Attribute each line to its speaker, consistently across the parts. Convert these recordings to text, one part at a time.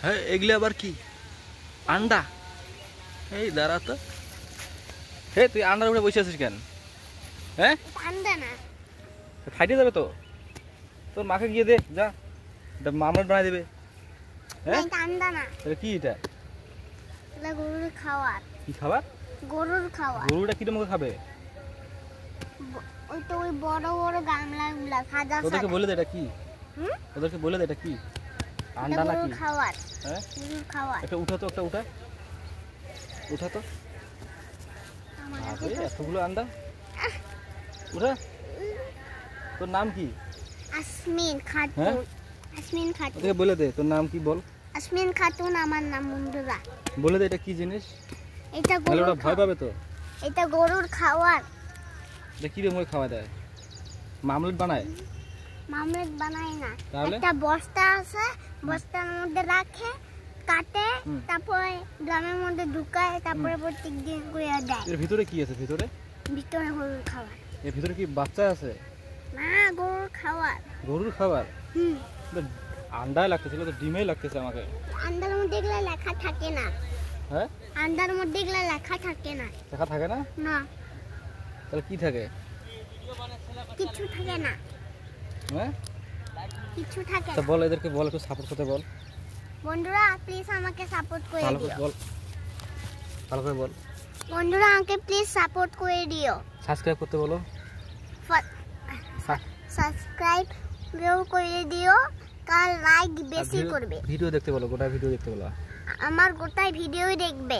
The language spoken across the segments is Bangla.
Speaker 1: হ্যাঁ, এগুলো আবার কি? আন্ডা? এই দাঁড়া তো। হে, তুই আন্ডার উপরে বসে আছিস কেন? হ্যাঁ,
Speaker 2: আন্ডা না,
Speaker 1: ফাইটে যাবে তো। তোর মাকে গিয়ে দে, যা, এটা মামলাট বানাই দেবে। হ্যাঁ,
Speaker 2: এটা আন্ডা না,
Speaker 1: তাহলে কি এটা?
Speaker 2: এটা গরুর খাবার।
Speaker 1: কি খাবার?
Speaker 2: গরুর খাবার।
Speaker 1: গরুটা কিরকম করে খাবে?
Speaker 2: ওই তো ওই বড় বড় গামলাগুলা সাদা
Speaker 1: ওদেরকে
Speaker 2: সাদা।
Speaker 1: বলে দে এটা কি।
Speaker 2: হুম?
Speaker 1: ওদেরকে বলে দে এটা কি। আন্ডা
Speaker 2: এটা
Speaker 1: নাকি?
Speaker 2: গরুর খাবার।
Speaker 1: হ্যাঁ,
Speaker 2: গরুর খাবার।
Speaker 1: একটা উঠা তো, একটা উঠা, উঠা তো।
Speaker 2: আমার
Speaker 1: আরে
Speaker 2: কাছে তো
Speaker 1: এতগুলো আন্ডা, উঠা। তোর নাম কি?
Speaker 2: আসমিন খাতুন।
Speaker 1: হ্যাঁ?
Speaker 2: আসমিন খাতুন।
Speaker 1: ওদেরকে বলে দে তোর নাম কি, বল।
Speaker 2: আসমিন খাতুন আমার নাম, বন্ধুরা।
Speaker 1: বলে দে এটা কি জিনিস।
Speaker 2: এটা
Speaker 1: তাহলে
Speaker 2: গরুর
Speaker 1: ওরা ভয় পাবে তো।
Speaker 2: এটা গরুর খাবার।
Speaker 1: এটা কিরকম করে খাওয়া দেয়? মামলেট বানায়?
Speaker 2: মামলেট বানায় না,
Speaker 1: তাহলে?
Speaker 2: একটা বস্তা আছে, বস্তার মধ্যে রাখে, কাটে, তারপরে গ্রামের মধ্যে ঢুকায়, তারপরে প্রত্যেক দিন করে দেয়।
Speaker 1: এর ভিতরে কি আছে? ভিতরে
Speaker 2: ভিতরে গরুর খাবার।
Speaker 1: এর ভিতরে কি বাচ্চা আছে?
Speaker 2: না, গরুর খাবার।
Speaker 1: গরুর খাবার?
Speaker 2: হুম।
Speaker 1: তো আন্ডায় লাগতেছিল, তো ডিমেই লাগতেছে আমাকে।
Speaker 2: আন্ডার মধ্যে এগুলা লেখা থাকে না।
Speaker 1: হ্যাঁ,
Speaker 2: আন্ডার মধ্যে এগুলা লেখা থাকে না।
Speaker 1: দেখা থাকে না?
Speaker 2: না,
Speaker 1: তাহলে কি থাকে?
Speaker 2: কিছু থাকে না,
Speaker 1: হ্যাঁ,
Speaker 2: কিছু থাকে
Speaker 1: তা
Speaker 2: না।
Speaker 1: বল, এদেরকে বল, একটু সাপোর্ট করতে বল।
Speaker 2: বন্ধুরা প্লিজ আমাকে সাপোর্ট করে
Speaker 1: ভালো করে
Speaker 2: দিও।
Speaker 1: বল, ভালো করে বল।
Speaker 2: বন্ধুরা আমাকে প্লিজ সাপোর্ট করে দিও।
Speaker 1: সাবস্ক্রাইব করতে বলো।
Speaker 2: সাবস্ক্রাইব করে দিও, কাল লাইক বেশি করবে।
Speaker 1: ভিডিও দেখতে বলো, গোটা ভিডিও দেখতে বলো।
Speaker 2: আমার গোটাই ভিডিওই দেখবে।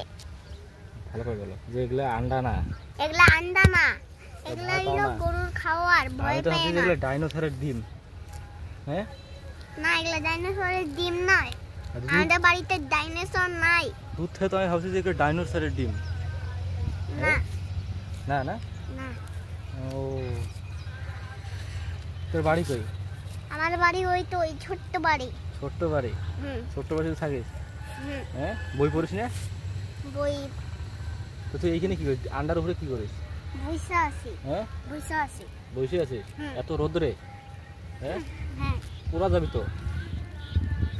Speaker 1: ভালো করে বলো যে এগুলা আন্ডা না।
Speaker 2: এগুলা আন্ডা না, এগুলা
Speaker 1: ভয় পাও
Speaker 2: হলো
Speaker 1: না?
Speaker 2: গরুর খাবার, ভয়
Speaker 1: আমি তো
Speaker 2: পেয়ে
Speaker 1: ভাবছি
Speaker 2: না।
Speaker 1: এগুলো ডাইনোসরের ডিম। হ্যাঁ,
Speaker 2: না, এগুলা ডাইনোসরের ডিম নয়।
Speaker 1: আর
Speaker 2: আমাদের বাড়িতে ডাইনোসর নাই।
Speaker 1: দুধ থেকে তো আমি ভাবছি যে এগুলো ডাইনোসরের ডিম।
Speaker 2: না
Speaker 1: না না,
Speaker 2: না,
Speaker 1: ও, তোর বাড়ি কই?
Speaker 2: আমার বাড়ি ওই তো ওই ছোট্ট বাড়ি।
Speaker 1: ছোট্ট বাড়ি?
Speaker 2: হুম
Speaker 1: ছোট্ট বাড়িতে থাকিস?
Speaker 2: হুম।
Speaker 1: হ্যাঁ, বই পড়িস না?
Speaker 2: বই
Speaker 1: তো তুই এইখানে কি করিস? আন্ডার উপরে কি করিস?
Speaker 2: বইসা আছি,
Speaker 1: হ্যাঁ,
Speaker 2: বইসা আছি।
Speaker 1: বসে আছিস
Speaker 2: হুম।
Speaker 1: এত রোদ্রে? হ্যাঁ,
Speaker 2: হ্যাঁ,
Speaker 1: পোড়া যাবি তো।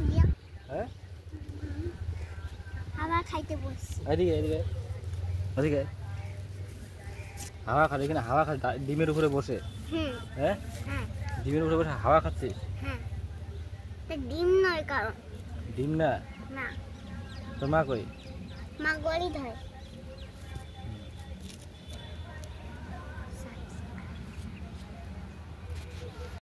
Speaker 2: দিয়া
Speaker 1: হ্যাঁ,
Speaker 2: হাওয়া খাইতে বসছি।
Speaker 1: এদিকে এদিকে এদিকে, হাওয়া খা, এখানে হাওয়া খা, ডিমের উপরে বসে।
Speaker 2: হুম।
Speaker 1: হ্যাঁ,
Speaker 2: হ্যাঁ
Speaker 1: ডিমের উপরে বসে হাওয়া খাচ্ছিস?
Speaker 2: হ্যাঁ, এটা ডিম নয় কারণ।
Speaker 1: ডিম না?
Speaker 2: না,
Speaker 1: তোর মা কই?
Speaker 2: মা গলি ধরে।